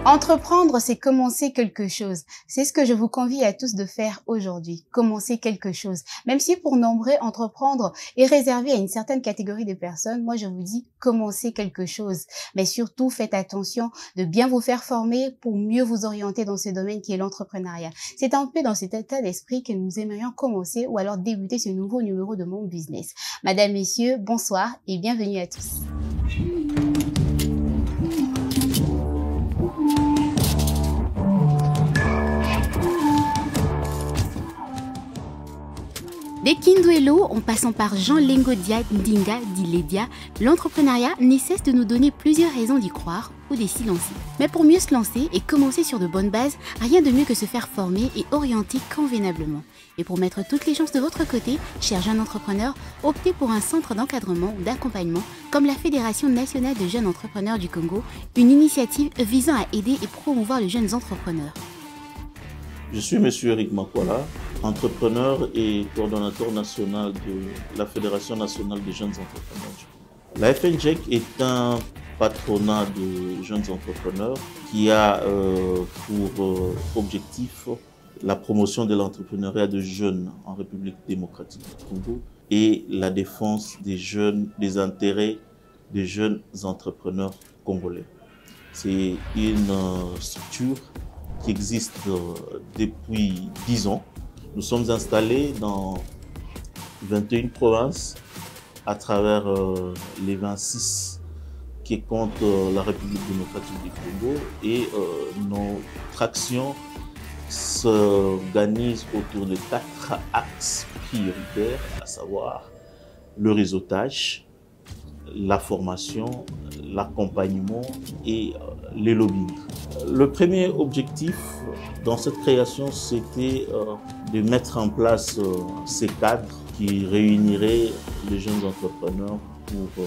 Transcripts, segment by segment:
Entreprendre, c'est commencer quelque chose. C'est ce que je vous convie à tous de faire aujourd'hui. Commencer quelque chose. Même si pour nombreux, entreprendre est réservé à une certaine catégorie de personnes, moi je vous dis commencer quelque chose. Mais surtout, faites attention de bien vous faire former pour mieux vous orienter dans ce domaine qui est l'entrepreneuriat. C'est un peu dans cet état d'esprit que nous aimerions commencer ou alors débuter ce nouveau numéro de Mon Business. Madame, messieurs, bonsoir et bienvenue à tous. Dès Kindwelo, en passant par Jean Lengodia Ndinga d'Iledia, l'entrepreneuriat ne cesse de nous donner plusieurs raisons d'y croire ou de s'y lancer. Mais pour mieux se lancer et commencer sur de bonnes bases, rien de mieux que se faire former et orienter convenablement. Et pour mettre toutes les chances de votre côté, chers jeunes entrepreneurs, optez pour un centre d'encadrement ou d'accompagnement comme la Fédération nationale de jeunes entrepreneurs du Congo, une initiative visant à aider et promouvoir les jeunes entrepreneurs. Je suis M. Eric Makwala, entrepreneur et coordonnateur national de la Fédération nationale des jeunes entrepreneurs. La FNJEC est un patronat de jeunes entrepreneurs qui a pour objectif la promotion de l'entrepreneuriat de jeunes en République démocratique du Congo et la défense des intérêts des jeunes entrepreneurs congolais. C'est une structure qui existe depuis 10 ans. Nous sommes installés dans 21 provinces à travers les 26 qui comptent la République démocratique du Congo et notre action s'organise autour de 4 axes prioritaires, à savoir le réseautage, la formation, l'accompagnement et les lobbying. Le premier objectif dans cette création, c'était de mettre en place ces cadres qui réuniraient les jeunes entrepreneurs pour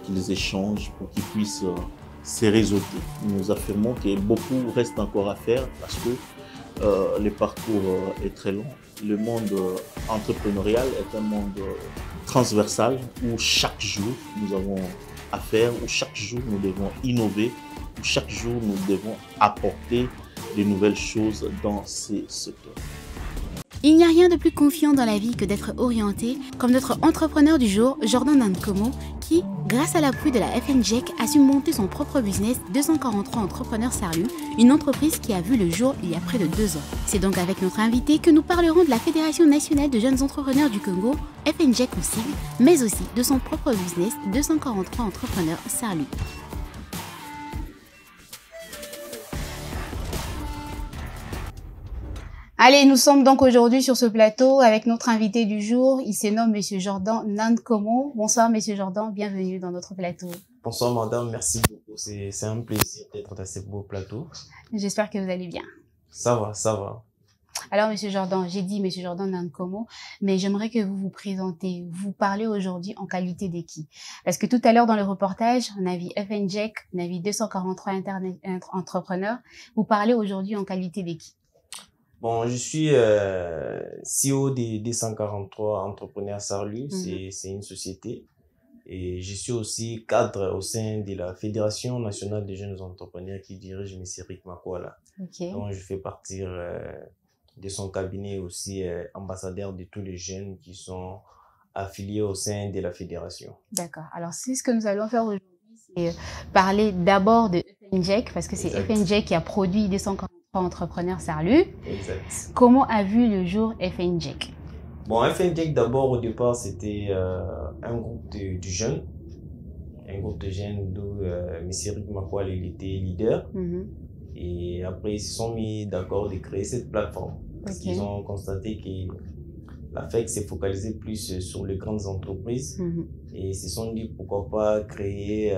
qu'ils échangent, pour qu'ils puissent se réseauter. Nous affirmons que beaucoup reste encore à faire parce que le parcours est très long. Le monde entrepreneurial est un monde transversal où chaque jour nous avons à faire, où chaque jour nous devons innover, où chaque jour nous devons apporter de nouvelles choses dans ces secteurs. Il n'y a rien de plus confiant dans la vie que d'être orienté comme notre entrepreneur du jour, Jordan Nankomo, qui, grâce à l'appui de la FNJEC, a su monter son propre business 243 Entrepreneurs Sarlu, une entreprise qui a vu le jour il y a près de 2 ans. C'est donc avec notre invité que nous parlerons de la Fédération nationale de jeunes entrepreneurs du Congo, FNJEC en sigle, mais aussi de son propre business 243 Entrepreneurs Sarlu. Allez, nous sommes donc aujourd'hui sur ce plateau avec notre invité du jour. Il se nomme Monsieur Jordan Nankomo. Bonsoir Monsieur Jordan, bienvenue dans notre plateau. Bonsoir madame, merci beaucoup. C'est un plaisir d'être dans ce beau plateau. J'espère que vous allez bien. Ça va, ça va. Alors Monsieur Jordan, j'ai dit Monsieur Jordan Nankomo, mais j'aimerais que vous vous présentez. Vous parlez aujourd'hui en qualité de qui? Parce que tout à l'heure dans le reportage, on a vu FNJEC, on a vu 243 entrepreneurs. Vous parlez aujourd'hui en qualité de qui? Bon, je suis CEO des 243 Entrepreneurs Sarlu, c'est une société. Et je suis aussi cadre au sein de la Fédération nationale des jeunes entrepreneurs qui dirige M. Eric Makwala. Okay. Donc, je fais partie de son cabinet aussi ambassadeur de tous les jeunes qui sont affiliés au sein de la fédération. D'accord. Alors, c'est ce que nous allons faire aujourd'hui, c'est parler d'abord de FNJEC, parce que c'est FNJEC qui a produit 243 Entrepreneurs Sarlu. Exact. Comment a vu le jour FNJEC? Bon, FNJEC d'abord au départ c'était un groupe de jeunes, d'où M. Eric Makwala il était leader. Et après ils se sont mis d'accord de créer cette plateforme parce qu'ils ont constaté que la FEC s'est focalisée plus sur les grandes entreprises et ils se sont dit pourquoi pas créer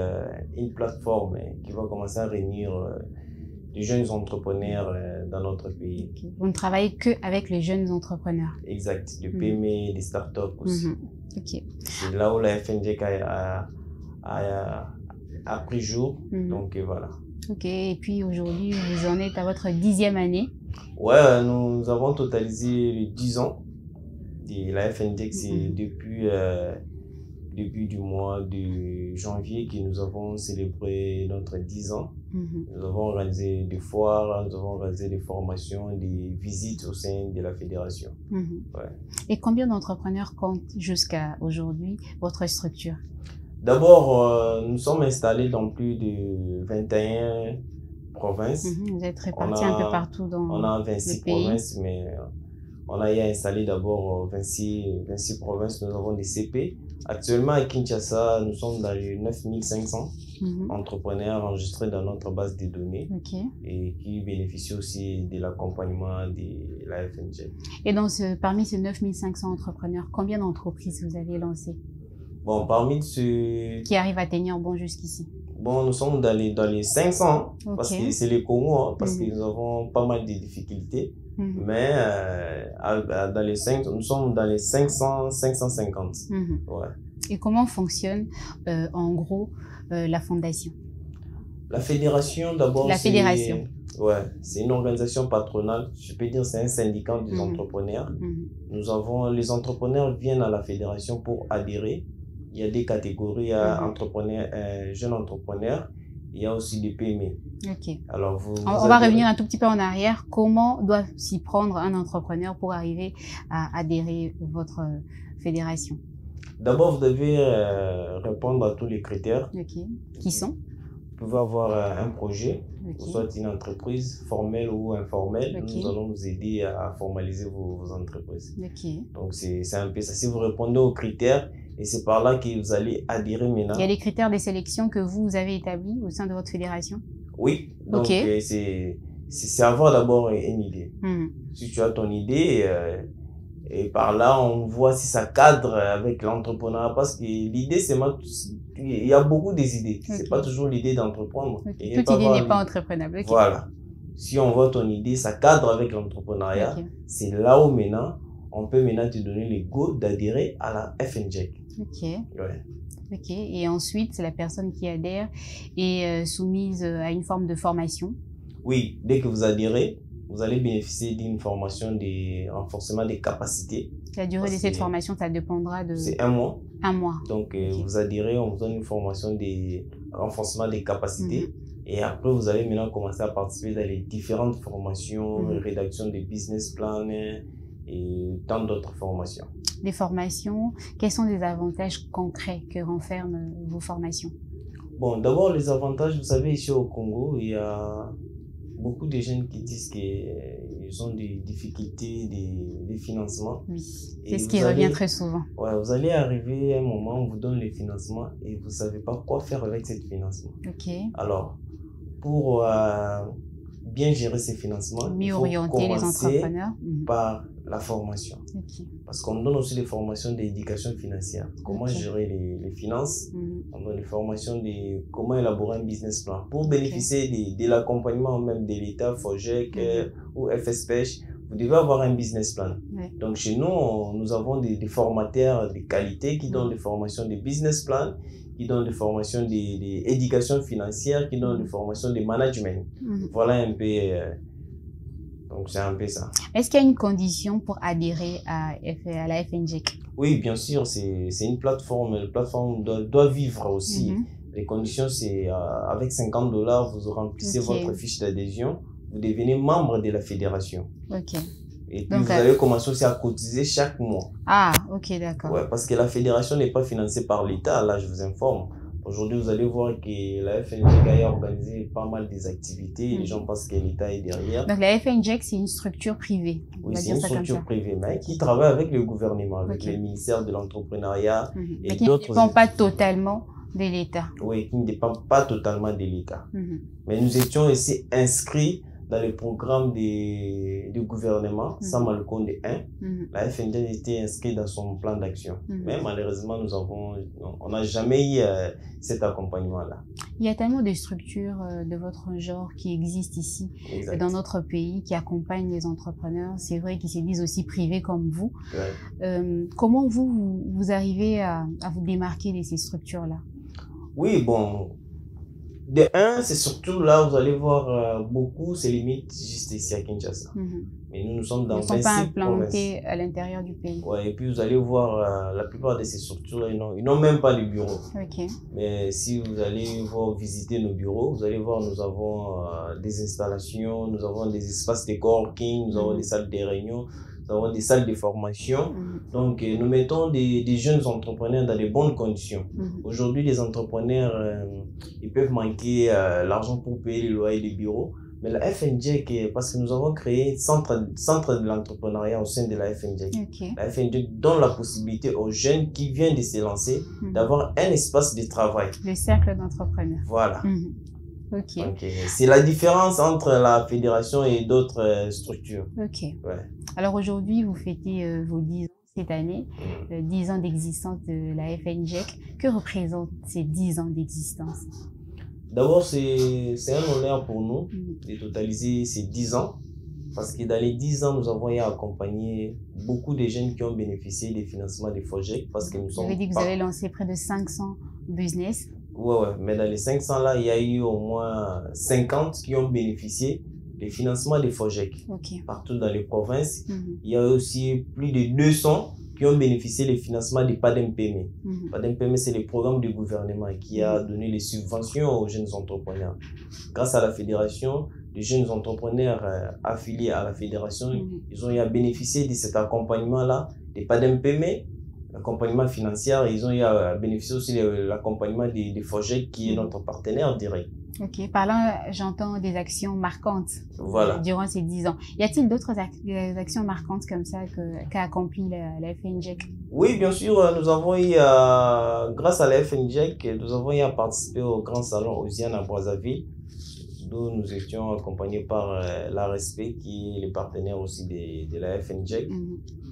une plateforme qui va commencer à réunir les jeunes entrepreneurs dans notre pays. Okay. Vous ne travaillez que avec les jeunes entrepreneurs? Exact, des PME, des startups aussi. Okay. C'est là où la FNJEC a pris jour, donc voilà. Ok, et puis aujourd'hui, vous en êtes à votre 10e année? Ouais, nous avons totalisé les 10 ans de la FNJEC. C'est depuis du mois de janvier que nous avons célébré notre 10 ans. Nous avons organisé des foires, nous avons organisé des formations, des visites au sein de la fédération. Ouais. Et combien d'entrepreneurs comptent jusqu'à aujourd'hui votre structure? D'abord, nous sommes installés dans plus de 21 provinces. Vous êtes répartis un peu partout dans on a 26 provinces, mais on a installé d'abord 26 provinces. Nous avons des CP. Actuellement, à Kinshasa, nous sommes dans les 9500 entrepreneurs enregistrés dans notre base de données et qui bénéficient aussi de l'accompagnement de la FNJEC. Et parmi ces 9500 entrepreneurs, combien d'entreprises vous avez lancées? Bon, parmi ceux qui arrivent à tenir bon jusqu'ici. Bon, nous sommes dans les 500, parce que c'est les Congo, hein, parce que nous avons pas mal de difficultés. Mais dans les 5, nous sommes dans les 500, 550. Ouais. Et comment fonctionne, en gros, la fondation? La fédération, d'abord, la fédération. Ouais, c'est une organisation patronale. Je peux dire c'est un syndicat des entrepreneurs. Les entrepreneurs viennent à la fédération pour adhérer. Il y a des catégories, il y a entrepreneurs, jeunes entrepreneurs, il y a aussi des PME. Alors on va revenir un tout petit peu en arrière. Comment doit s'y prendre un entrepreneur pour arriver à adhérer à votre fédération? D'abord, vous devez répondre à tous les critères. Qui sont? Vous pouvez avoir un projet, soit une entreprise formelle ou informelle. Nous allons vous aider à formaliser vos entreprises. Donc, c'est un peu ça. Si vous répondez aux critères, et c'est par là que vous allez adhérer maintenant. Il y a des critères de sélection que vous avez établis au sein de votre fédération? Oui. Donc, c'est avoir d'abord une idée. Si tu as ton idée, et par là, on voit si ça cadre avec l'entrepreneuriat. Parce que l'idée, c'est... Il y a beaucoup des idées. C'est pas toujours l'idée d'entreprendre. Toute idée n'est pas entreprenable. Voilà. Si on voit ton idée, ça cadre avec l'entrepreneuriat. C'est là où maintenant, on peut maintenant te donner le go d'adhérer à la FNJEC. Et ensuite, c'est la personne qui adhère est soumise à une forme de formation. Oui, dès que vous adhérez, vous allez bénéficier d'une formation de renforcement des capacités. La durée de cette formation, ça dépendra de... C'est 1 mois. 1 mois. Donc, vous adhérez, on vous donne une formation de renforcement des capacités. Et après, vous allez maintenant commencer à participer dans les différentes formations, rédaction des business plans et tant d'autres formations. Les formations, quels sont les avantages concrets que renferment vos formations? Bon, d'abord, les avantages, vous savez, ici au Congo, il y a beaucoup de jeunes qui disent qu'ils ont des difficultés de financement. Oui, c'est ce qui revient très souvent. Ouais, vous allez arriver à un moment où on vous donne les financements et vous ne savez pas quoi faire avec ces financements. Alors, pour bien gérer ces financements, mieux orienter les entrepreneurs par la formation. Parce qu'on donne aussi des formations d'éducation financière. Comment gérer les finances. On donne des formations de comment élaborer un business plan. Pour bénéficier de l'accompagnement même de l'État, FOGEC ou FSPECH, vous devez avoir un business plan. Donc chez nous, nous avons des formateurs de qualité qui donnent des formations de business plan, qui donnent des formations d'éducation financière, qui donnent des formations de management. Voilà un peu... donc, c'est un peu ça. Est-ce qu'il y a une condition pour adhérer à la FNJEC? Oui, bien sûr, c'est une plateforme. La plateforme doit vivre aussi. Les conditions, c'est avec $50, vous remplissez votre fiche d'adhésion, vous devenez membre de la fédération. Et puis, vous allez commencer aussi à cotiser chaque mois. Ah, ok, d'accord. Ouais, parce que la fédération n'est pas financée par l'État, là, je vous informe. Aujourd'hui, vous allez voir que la FNJEC a organisé pas mal des activités. Les gens pensent que l'État est derrière. Donc, la FNJEC, c'est une structure privée. Oui, c'est une structure privée, mais qui travaille avec le gouvernement, avec le ministère de l'entrepreneuriat et qui ne dépend pas totalement de l'État. Oui, qui ne dépend pas totalement de l'État. Mais nous étions aussi inscrits dans le programme du gouvernement, Samalukonde 1, la FNJEC était inscrite dans son plan d'action. Mais malheureusement, on n'a jamais eu cet accompagnement-là. Il y a tellement de structures de votre genre qui existent ici, dans notre pays, qui accompagnent les entrepreneurs. C'est vrai qu'ils se disent aussi privés comme vous. Comment vous arrivez à vous démarquer de ces structures-là? Oui, bon... De un, c'est surtout là, vous allez voir beaucoup, c'est limite juste ici à Kinshasa. Mais nous sommes dans 26 provinces. Ils ne sont pas implantés provinces à l'intérieur du pays. Ouais, et puis vous allez voir, la plupart de ces structures, ils n'ont même pas de bureau. Okay. Mais si vous allez voir, visiter nos bureaux, vous allez voir, nous avons des installations, nous avons des espaces de coworking, nous avons des salles de réunion, nous avons des salles de formation. Donc, nous mettons des jeunes entrepreneurs dans de bonnes conditions. Aujourd'hui, les entrepreneurs, ils peuvent manquer l'argent pour payer les loyers des bureaux. Mais la FNJEC, parce que nous avons créé centre de l'entrepreneuriat au sein de la FNJEC. Okay. La FNJEC donne la possibilité aux jeunes qui viennent de se lancer d'avoir un espace de travail. Le cercle d'entrepreneurs. Voilà. Okay. Donc, c'est la différence entre la fédération et d'autres structures. Ok. Ouais. Alors aujourd'hui, vous fêtez vos 10 ans cette année, 10 ans d'existence de la FNJEC. Que représentent ces 10 ans d'existence? D'abord, c'est un honneur pour nous de totaliser ces 10 ans. Parce que dans les 10 ans, nous avons accompagné beaucoup de jeunes qui ont bénéficié des financements des FOJEC. Parce que nous sommes. Vous avez dit que vous avez lancé près de 500 business. Ouais, mais dans les 500 là, il y a eu au moins 50 qui ont bénéficié des financements des FOJEC. Okay. Partout dans les provinces. Il y a aussi plus de 200 qui ont bénéficié des financements du PADEMPM. PADEMPM, c'est le programme du gouvernement qui a donné les subventions aux jeunes entrepreneurs. Grâce à la fédération, les jeunes entrepreneurs affiliés à la fédération, ils ont eu à bénéficier de cet accompagnement-là, des PADEMPM, l'accompagnement financier, et ils ont eu à bénéficier aussi de l'accompagnement des FOJEC qui est notre partenaire direct. Ok, par là, j'entends des actions marquantes durant ces 10 ans. Y a-t-il d'autres actions marquantes comme ça qu'a accompli la FNJEC? Oui, bien sûr, nous avons eu, grâce à la FNJEC, nous avons eu à participer au grand salon Osiane à Brazzaville, d'où nous étions accompagnés par l'ARSP, qui est le partenaire aussi de la FNJEC.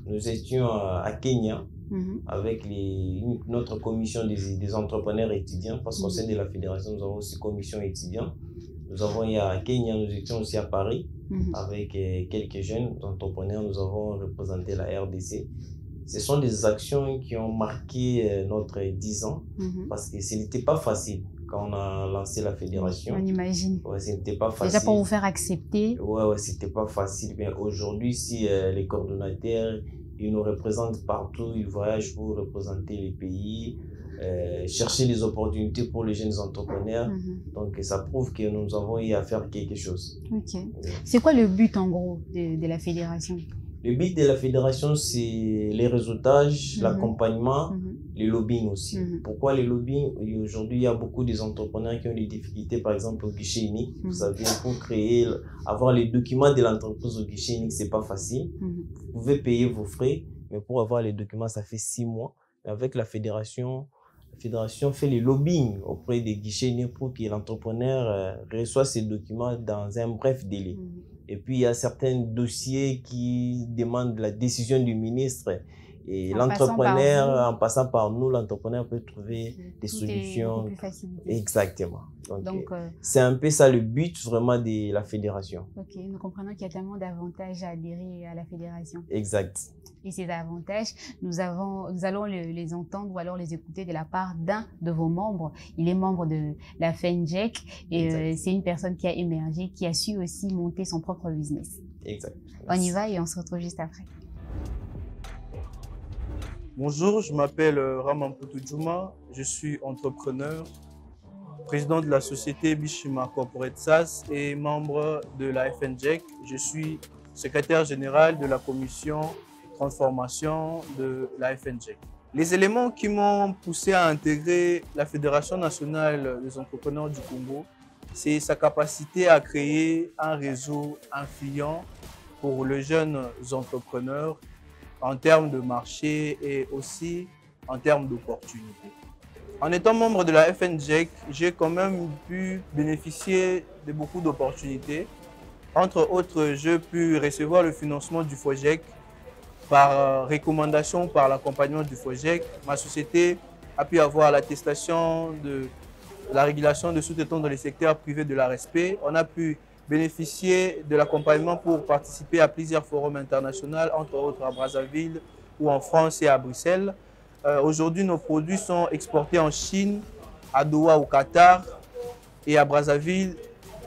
Nous étions à Kenya, avec notre commission des entrepreneurs étudiants, parce qu'au sein de la fédération, nous avons aussi commission étudiants. Nous avons eu à Kenya, nous étions aussi à Paris, avec quelques jeunes entrepreneurs, nous avons représenté la RDC. Ce sont des actions qui ont marqué notre 10 ans, parce que ce n'était pas facile quand on a lancé la fédération. On imagine. Ouais, ce n'était pas facile. Déjà pour vous faire accepter. Ouais, c'était pas facile. Mais aujourd'hui, si les coordonnateurs, ils nous représentent partout, ils voyagent pour représenter les pays, chercher des opportunités pour les jeunes entrepreneurs. Donc, ça prouve que nous avons eu à faire quelque chose. Ok. C'est quoi le but, en gros, de la fédération? Le but de la fédération, c'est les réseautages, l'accompagnement, le lobbying aussi. Pourquoi le lobbying? Aujourd'hui, il y a beaucoup d'entrepreneurs qui ont des difficultés, par exemple, au guichet unique. Vous savez, pour avoir les documents de l'entreprise au guichet unique, c'est pas facile. Vous pouvez payer vos frais, mais pour avoir les documents, ça fait 6 mois. Et avec la fédération fait le lobbying auprès des guichets uniques pour que l'entrepreneur reçoive ces documents dans un bref délai. Et puis, il y a certains dossiers qui demandent la décision du ministre. Et l'entrepreneur, en passant par nous, l'entrepreneur peut trouver des solutions. Exactement. Donc c'est un peu ça le but vraiment de la fédération. Ok, nous comprenons qu'il y a tellement d'avantages à adhérer à la fédération. Exact. Et ces avantages, nous allons les entendre ou alors les écouter de la part d'un de vos membres. Il est membre de la FNJEC et c'est une personne qui a émergé, qui a su aussi monter son propre business. Exact. On y va et on se retrouve juste après. Bonjour, je m'appelle Ramampoutou Djouma, je suis entrepreneur, président de la société Bishima Corporate SAS et membre de la FNJEC. Je suis secrétaire général de la commission transformation de la FNJEC. Les éléments qui m'ont poussé à intégrer la Fédération nationale des entrepreneurs du Congo, c'est sa capacité à créer un réseau influent pour les jeunes entrepreneurs en termes de marché et aussi en termes d'opportunités. En étant membre de la FNJEC, j'ai quand même pu bénéficier de beaucoup d'opportunités. Entre autres, j'ai pu recevoir le financement du FOJEC par recommandation par l'accompagnement du FOJEC. Ma société a pu avoir l'attestation de la régulation de sous-traitants dans le secteur privé de l'ARSP. On a pu bénéficier de l'accompagnement pour participer à plusieurs forums internationaux, entre autres à Brazzaville ou en France et à Bruxelles. Aujourd'hui, nos produits sont exportés en Chine, à Doha au Qatar et à Brazzaville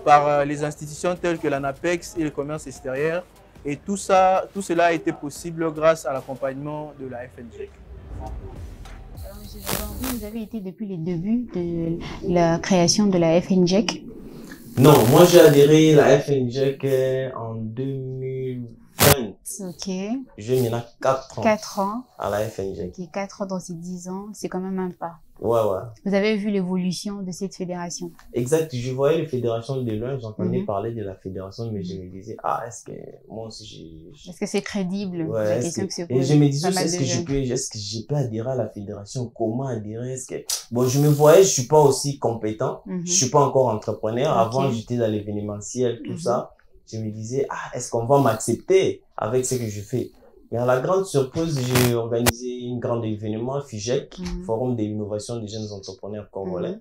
par les institutions telles que l'ANAPEX et le commerce extérieur. Et tout cela a été possible grâce à l'accompagnement de la FNJEC. Alors, M. Jaban, vous avez été depuis les débuts de la création de la FNJEC? Non, moi j'ai adhéré à la FNJEC en 2020. Ok. J'ai maintenant 4 ans. 4 ans. À la FNJEC. Ok, 4 ans dans ces 10 ans, c'est quand même un pas. Ouais. Vous avez vu l'évolution de cette fédération? Exact, je voyais les fédérations de loin, j'entendais parler de la fédération, mais je me disais, est-ce que moi aussi est-ce que c'est crédible? Ouais, la question que se pose. Et je me disais, est-ce que je peux adhérer à la fédération? Comment adhérer? Bon, je me voyais, je suis pas aussi compétent, je suis pas encore entrepreneur. Avant, j'étais dans l'événementiel, tout ça. Je me disais, est-ce qu'on va m'accepter avec ce que je fais? Mais à la grande surprise, j'ai organisé un grand événement, FIJEC, Forum de l'innovation des jeunes entrepreneurs congolais.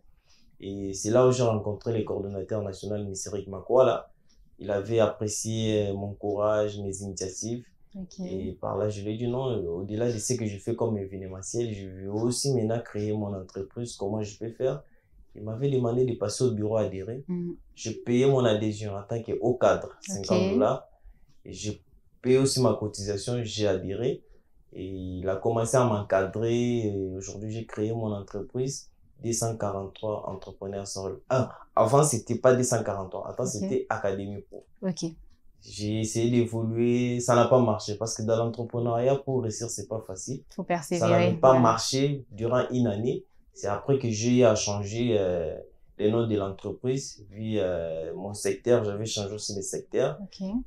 Et c'est là où j'ai rencontré le coordonnateur national, M. Eric Makwala. Il avait apprécié mon courage, mes initiatives. Et par là, je lui ai dit non, au-delà de ce que je fais comme événementiel, je veux aussi maintenant créer mon entreprise, comment je peux faire. Il m'avait demandé de passer au bureau adhérer. Je payais mon adhésion en tant que haut cadre, 50 $. Et je payé aussi ma cotisation, j'ai adhéré et il a commencé à m'encadrer. Aujourd'hui, j'ai créé mon entreprise 243 entrepreneurs seuls. Avant, c'était pas 243, avant c'était Académie Pro. J'ai essayé d'évoluer, ça n'a pas marché parce que dans l'entrepreneuriat, pour réussir, c'est pas facile. Faut persévérer. Ça n'avait pas marché durant une année. C'est après que j'ai eu à changer le nom de l'entreprise, vu mon secteur, j'avais changé aussi le secteur.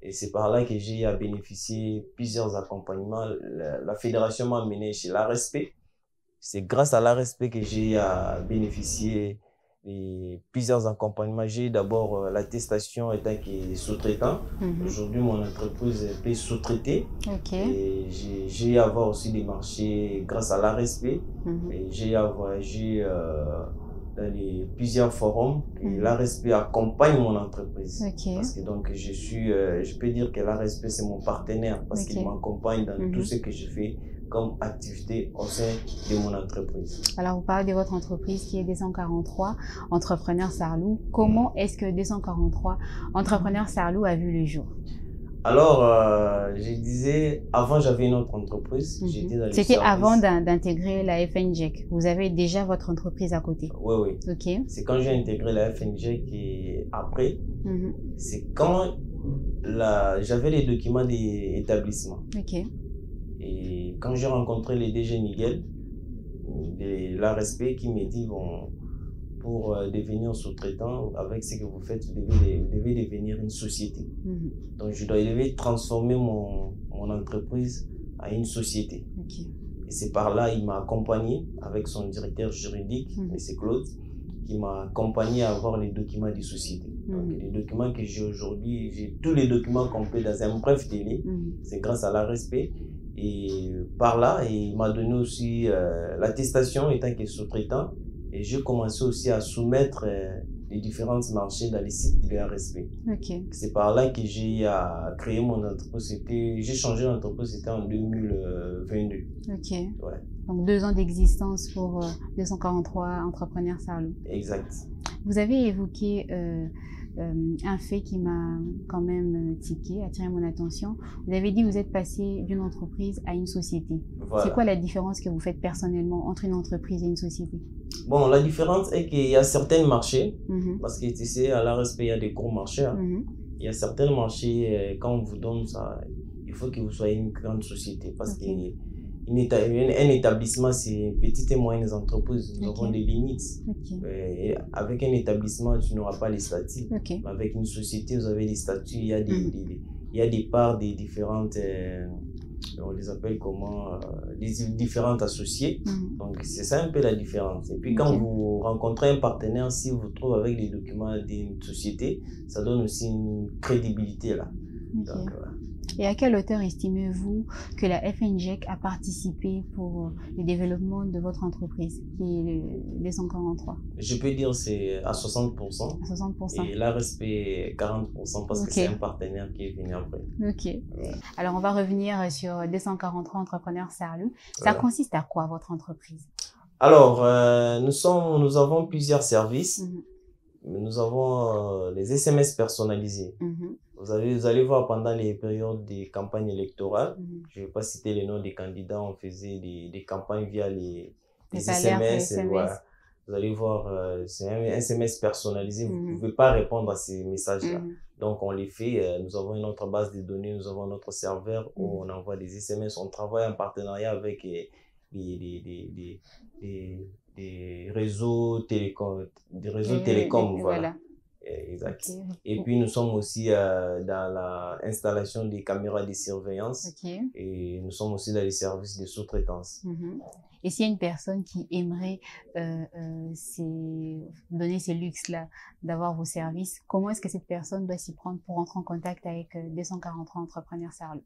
Et c'est par là que j'ai à bénéficier plusieurs accompagnements. La fédération m'a amené chez l'ARESP. C'est grâce à l'ARESP que j'ai à bénéficier de plusieurs accompagnements. J'ai d'abord l'attestation étant que sous-traitant. Aujourd'hui, mon entreprise peut sous-traiter. Et j'ai à avoir aussi des marchés grâce à l'ARESP. Et j'ai à voyager dans plusieurs forums et l'ARESP accompagne mon entreprise. Parce que donc je peux dire que l'ARESP c'est mon partenaire parce qu'il m'accompagne dans tout ce que je fais comme activité au sein de mon entreprise. Alors, vous parlez de votre entreprise qui est 243 Entrepreneurs Sarlou. Comment est-ce que 243 Entrepreneurs Sarlou a vu le jour? Alors, je disais, avant j'avais une autre entreprise. C'était avant d'intégrer la FNJEC. Vous avez déjà votre entreprise à côté? Oui. C'est quand j'ai intégré la FNJEC et après, c'est quand j'avais les documents d'établissement. Et quand j'ai rencontré le DG Miguel de l'ARESP qui m'a dit, bon, pour devenir sous-traitant, avec ce que vous faites, vous devez devenir une société. Donc, je devais transformer mon entreprise en une société. Et c'est par là, il m'a accompagné avec son directeur juridique, M. Claude, qui m'a accompagné à avoir les documents des sociétés. Donc, les documents que j'ai aujourd'hui, j'ai tous les documents complets dans un bref délai. C'est grâce à l'ARESP. Et par là, il m'a donné aussi l'attestation étant que sous-traitant. Et j'ai commencé aussi à soumettre les différents marchés dans les sites de l'ARESP. C'est par là que j'ai créé mon entreprise. J'ai changé d'entreprise, c'était en 2022. Donc 2 ans d'existence pour 243 Entrepreneurs Sarlou. Exact. Vous avez évoqué un fait qui m'a quand même attiré mon attention. Vous avez dit que vous êtes passé d'une entreprise à une société. C'est quoi la différence que vous faites personnellement entre une entreprise et une société? Bon, la différence est qu'il y a certains marchés, parce que tu sais, à l'ARESP, il y a des gros marchés. Il y a certains marchés, quand on vous donne ça, il faut que vous soyez une grande société, parce que un établissement, c'est petites et moyennes entreprises. Nous avons des limites. Et avec un établissement, tu n'auras pas les statuts. Avec une société, vous avez des statuts. Il y a des parts des différentes, on les appelle comment, des différentes associés. Donc, c'est ça un peu la différence. Et puis, quand vous rencontrez un partenaire, si vous trouvez avec les documents d'une société, ça donne aussi une crédibilité là. Donc, Et à quelle hauteur estimez-vous que la FNJEC a participé pour le développement de votre entreprise, qui est le 243? Je peux dire c'est à 60%. À 60%. Et l'ARESP 40% parce que c'est un partenaire qui est venu après. Alors, on va revenir sur 243 Entrepreneurs Sarlou. Ça consiste à quoi votre entreprise? Alors, nous avons plusieurs services. Nous avons les SMS personnalisés. Vous allez voir pendant les périodes des campagnes électorales, je ne vais pas citer les noms des candidats, on faisait des campagnes via les SMS. Voilà. Vous allez voir, c'est un SMS personnalisé, vous ne pouvez pas répondre à ces messages-là. Donc on les fait, nous avons une autre base de données, nous avons notre serveur où on envoie des SMS, on travaille en partenariat avec des réseaux télécoms, voilà. Exact. Okay. Et puis nous sommes aussi dans l'installation des caméras de surveillance et nous sommes aussi dans les services de sous-traitance. Et s'il y a une personne qui aimerait donner ces luxes-là, d'avoir vos services, comment est-ce que cette personne doit s'y prendre pour entrer en contact avec 243 Entrepreneurs Sarlou?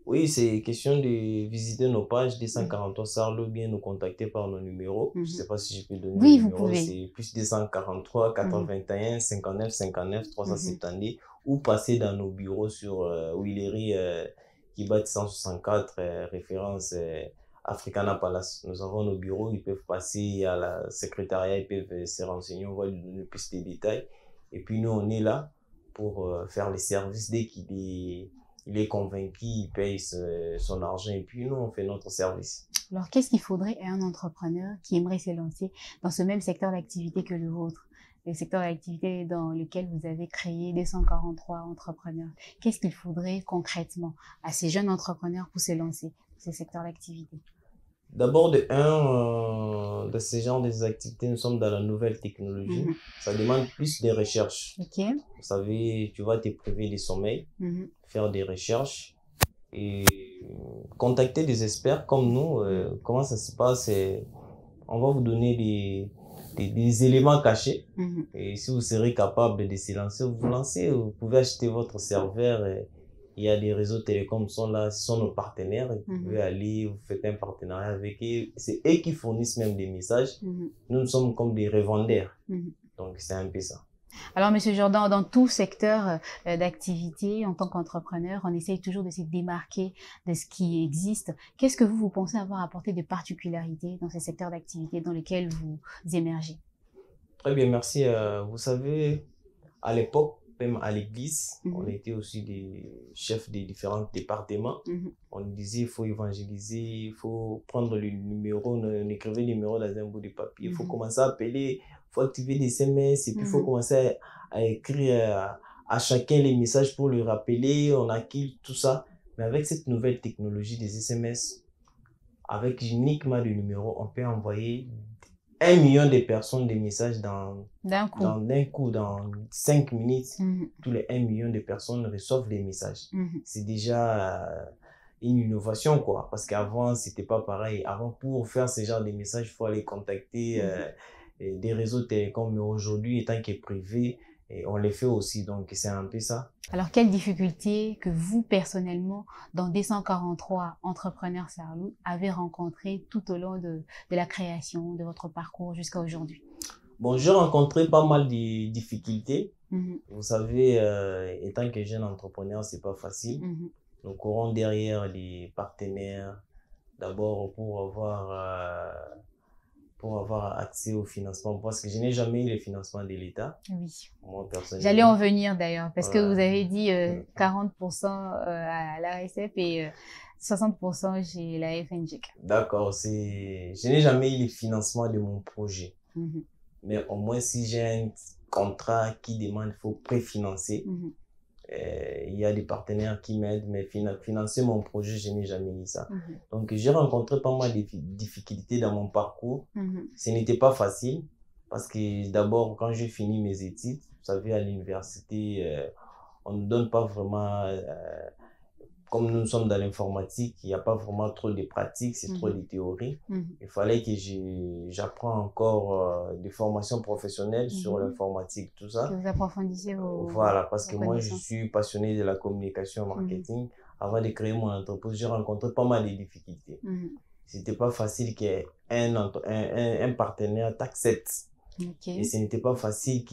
Oui, c'est question de visiter nos pages 243 Sarlou, bien nous contacter par nos numéros. Je ne sais pas si je peux donner le numéro. Vous pouvez. C'est plus 243 81 59 59 370 ou passer dans nos bureaux sur Willery qui bat 164 référence Africana Palace. Nous avons nos bureaux, ils peuvent passer à la secrétariat, ils peuvent se renseigner, on va lui donner plus de détails. Et puis nous, on est là pour faire les services. Dès qu'il est convaincu, il paye son argent et puis nous, on fait notre service. Alors, qu'est-ce qu'il faudrait à un entrepreneur qui aimerait se lancer dans ce même secteur d'activité que le vôtre, le secteur d'activité dans lequel vous avez créé 243 entrepreneurs? Qu'est-ce qu'il faudrait concrètement à ces jeunes entrepreneurs pour se lancer dans ce secteur d'activité? D'abord, de ces genres d'activités, nous sommes dans la nouvelle technologie. Ça demande plus de recherches. Vous savez, tu vas te priver du sommeil, faire des recherches et contacter des experts comme nous. Comment ça se passe? On va vous donner des éléments cachés. Et si vous serez capable de se lancer, vous vous lancez. Vous pouvez acheter votre serveur. Il y a des réseaux télécoms qui sont là, ce sont nos partenaires. Vous pouvez aller, vous faites un partenariat avec eux. C'est eux qui fournissent même des messages. Nous sommes comme des revendeurs. Donc, c'est un peu ça. Alors, Monsieur Jordan, dans tout secteur d'activité, en tant qu'entrepreneur, on essaye toujours de se démarquer de ce qui existe. Qu'est-ce que vous pensez avoir apporté de particularités dans ces secteurs d'activité dans lesquels vous émergez? Très bien, merci. Vous savez, à l'époque, même à l'église, on était aussi des chefs des différents départements. On disait il faut évangéliser, il faut prendre le numéro, on écrivait le numéro dans un bout de papier, il faut commencer à appeler, il faut activer des SMS et puis il faut commencer à écrire à chacun les messages pour lui rappeler, on acquit tout ça. Mais avec cette nouvelle technologie des SMS, avec uniquement le numéro, on peut envoyer 1 million de personnes des messages d'un coup, dans 5 minutes. Tous les 1 million de personnes reçoivent des messages. C'est déjà une innovation, quoi. Parce qu'avant, c'était pas pareil. Avant, pour faire ce genre de messages, il faut aller contacter des réseaux télécoms. Mais aujourd'hui, étant qu'il est privé, on les fait aussi. Donc, c'est un peu ça. Alors, quelles difficultés que vous, personnellement, dans 243 Entrepreneurs Sarlou, avez rencontrées tout au long de la création de votre parcours jusqu'à aujourd'hui? Bon, j'ai rencontré pas mal de difficultés. Vous savez, étant que jeune entrepreneur, c'est pas facile. Nous courons derrière les partenaires, d'abord pour avoir accès au financement, parce que je n'ai jamais eu le financement de l'État. Oui. Moi, personnellement. J'allais en venir d'ailleurs, parce que vous avez dit 40% à l'ASF et 60% chez la FNJEC. D'accord, je n'ai jamais eu le financement de mon projet. Mais au moins, si j'ai un contrat qui demande, il faut préfinancer. Il y a des partenaires qui m'aident, mais financer mon projet, je n'ai jamais eu ça. Donc, j'ai rencontré pas mal de difficultés dans mon parcours. Ce n'était pas facile, parce que d'abord, quand j'ai fini mes études, vous savez, à l'université, on ne donne pas vraiment... comme nous sommes dans l'informatique, il n'y a pas vraiment trop de pratiques, c'est trop de théorie. Il fallait que j'apprenne encore des formations professionnelles sur l'informatique, tout ça. Que vous approfondissiez vos... Voilà, parce que moi, je suis passionné de la communication marketing. Avant de créer mon entreprise, j'ai rencontré pas mal de difficultés. C'était pas facile qu'un partenaire t'accepte. Et ce n'était pas facile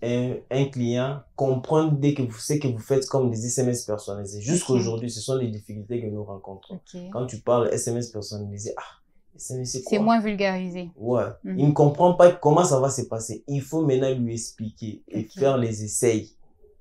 un client comprend dès que vous savez que vous faites comme des SMS personnalisés. Jusqu'à aujourd'hui, ce sont les difficultés que nous rencontrons. Quand tu parles SMS personnalisé, SMS c'est quoi? C'est moins vulgarisé. Ouais. Il ne comprend pas comment ça va se passer. Il faut maintenant lui expliquer et faire les essais.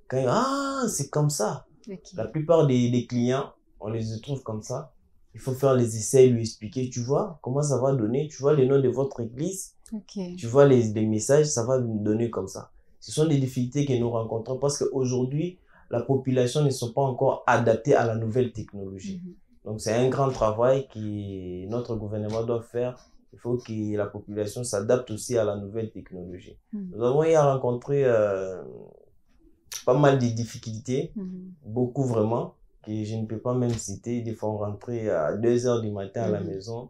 Quand, ah, c'est comme ça. Okay. La plupart des clients, on les trouve comme ça. Il faut faire les essais, lui expliquer, tu vois, comment ça va donner, tu vois le nom de votre église, Okay. tu vois les messages, ça va nous donner comme ça. Ce sont des difficultés que nous rencontrons parce qu'aujourd'hui, la population ne sont pas encore adaptée à la nouvelle technologie. Donc, c'est un grand travail que notre gouvernement doit faire. Il faut que la population s'adapte aussi à la nouvelle technologie. Nous avons eu à rencontrer pas mal de difficultés, beaucoup vraiment, que je ne peux pas même citer. Des fois, on rentrait à 2 heures du matin à la maison.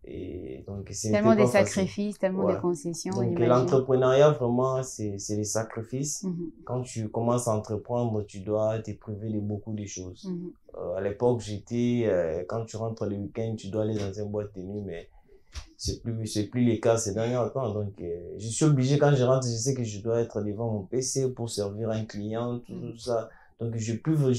Et donc, c'est tellement de sacrifices, tellement de concessions. Donc, l'entrepreneuriat, vraiment, c'est les sacrifices. Quand tu commences à entreprendre, tu dois te priver de beaucoup de choses. À l'époque, quand tu rentres le week-end, tu dois aller dans une boîte de nuit, mais c'est plus le cas ces derniers temps. Donc, je suis obligé, quand je rentre, je sais que je dois être devant mon PC pour servir un client, tout ça. Donc, je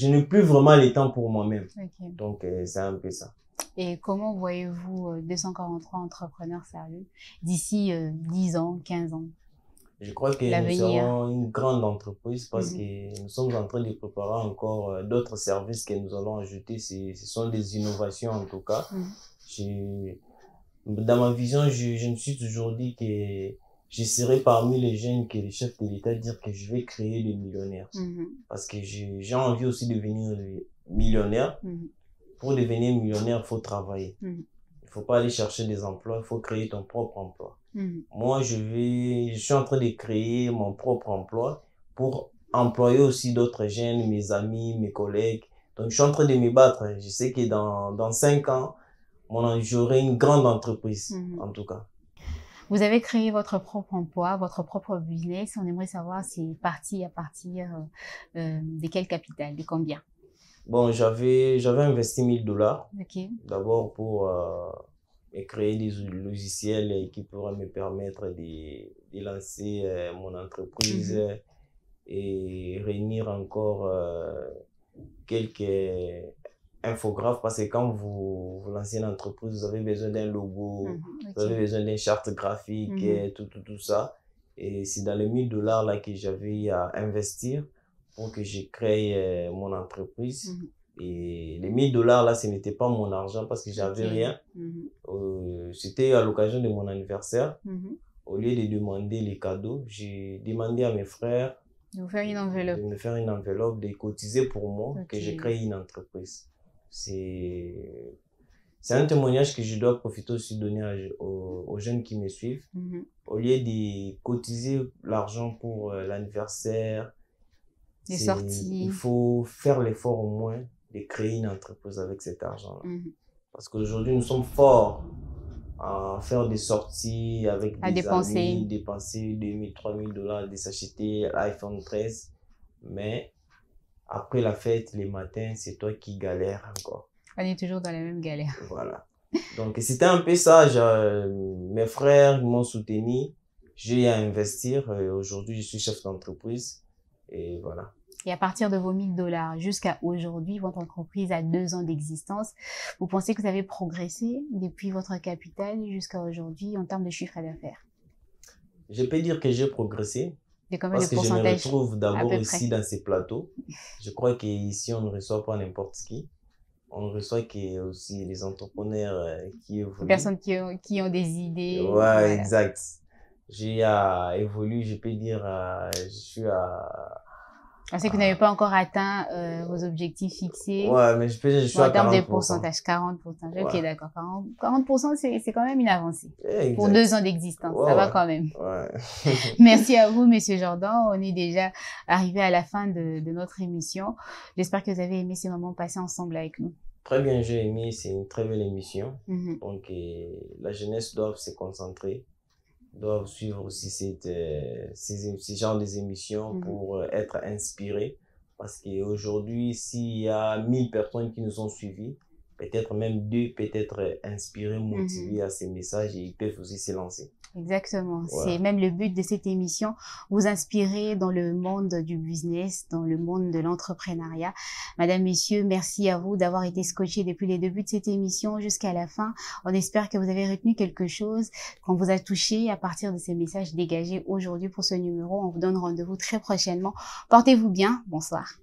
n'ai plus vraiment le temps pour moi-même. Okay. Donc, c'est un peu ça. Et comment voyez-vous 243 entrepreneurs sérieux d'ici 10 ans, 15 ans? Je crois que nous serons une grande entreprise parce que nous sommes en train de préparer encore d'autres services que nous allons ajouter. Ce sont des innovations en tout cas. Dans ma vision, je me suis toujours dit que je serai parmi les jeunes que les chefs de l'État disent que je vais créer des millionnaires. Parce que j'ai envie aussi de devenir millionnaire. Pour devenir millionnaire, il faut travailler. Il ne faut pas aller chercher des emplois, il faut créer ton propre emploi. Moi, je suis en train de créer mon propre emploi pour employer aussi d'autres jeunes, mes amis, mes collègues. Donc, je suis en train de me battre. Je sais que dans 5 ans, j'aurai une grande entreprise, en tout cas. Vous avez créé votre propre emploi, votre propre business. On aimerait savoir c'est parti à partir de quel capital, de combien? Bon, j'avais investi $1000. Okay. D'abord pour créer des logiciels qui pourraient me permettre de lancer mon entreprise et réunir encore quelques infographes parce que quand vous lancez une entreprise, vous avez besoin d'un logo, vous avez besoin d'une charte graphique, tout ça. Et c'est dans les $1000 là que j'avais à investir pour que je crée mon entreprise. Et les $1000 là, ce n'était pas mon argent parce que j'avais rien. C'était à l'occasion de mon anniversaire. Au lieu de demander les cadeaux, j'ai demandé à mes frères de me faire une enveloppe. De me faire une enveloppe, de cotiser pour moi, que j'ai créé une entreprise. C'est un témoignage que je dois profiter aussi de donner aux jeunes qui me suivent. Au lieu de cotiser l'argent pour l'anniversaire, les sorties, il faut faire l'effort au moins de créer une entreprise avec cet argent-là. Parce qu'aujourd'hui, nous sommes forts à faire des sorties avec des amis, dépenser $2000, $3000, de s'acheter l'iPhone 13. Mais après la fête, les matins, c'est toi qui galères encore. On est toujours dans la même galère. Voilà. Donc, c'était un peu ça. Mes frères m'ont soutenu. J'ai eu à investir. Aujourd'hui, je suis chef d'entreprise. Et voilà. Et à partir de vos $1000 jusqu'à aujourd'hui, votre entreprise a 2 ans d'existence. Vous pensez que vous avez progressé depuis votre capital jusqu'à aujourd'hui en termes de chiffre d'affaires? Je peux dire que j'ai progressé. Parce que je me retrouve d'abord ici dans ces plateaux. Je crois qu'ici, on ne reçoit pas n'importe qui. On reçoit aussi les entrepreneurs qui évoluent. Les personnes qui ont des idées. Ouais, voilà. Exact. J'ai évolué, je peux dire, je suis à... Je sais que vous n'avez pas encore atteint vos objectifs fixés. Ouais, mais je peux dire, je suis à 40%. En termes de pourcentage, 40%. Ouais. Ok, d'accord. 40%, c'est quand même une avancée. Exact. Pour 2 ans d'existence, ça va quand même. Ouais. Merci à vous, Monsieur Jordan. On est déjà arrivé à la fin de notre émission. J'espère que vous avez aimé ces moments passés ensemble avec nous. Très bien, j'ai aimé. C'est une très belle émission. Donc, la jeunesse doit se concentrer, doivent suivre aussi ces genres d'émissions pour être inspirés. Parce qu'aujourd'hui, s'il y a 1000 personnes qui nous ont suivis, peut-être même deux, peut-être inspirés, motivés à ces messages et ils peuvent aussi se lancer. Exactement. Voilà. C'est même le but de cette émission, vous inspirer dans le monde du business, dans le monde de l'entrepreneuriat. Madame, messieurs, merci à vous d'avoir été scotchés depuis les débuts de cette émission jusqu'à la fin. On espère que vous avez retenu quelque chose, qu'on vous a touché à partir de ces messages dégagés aujourd'hui pour ce numéro. On vous donne rendez-vous très prochainement. Portez-vous bien. Bonsoir.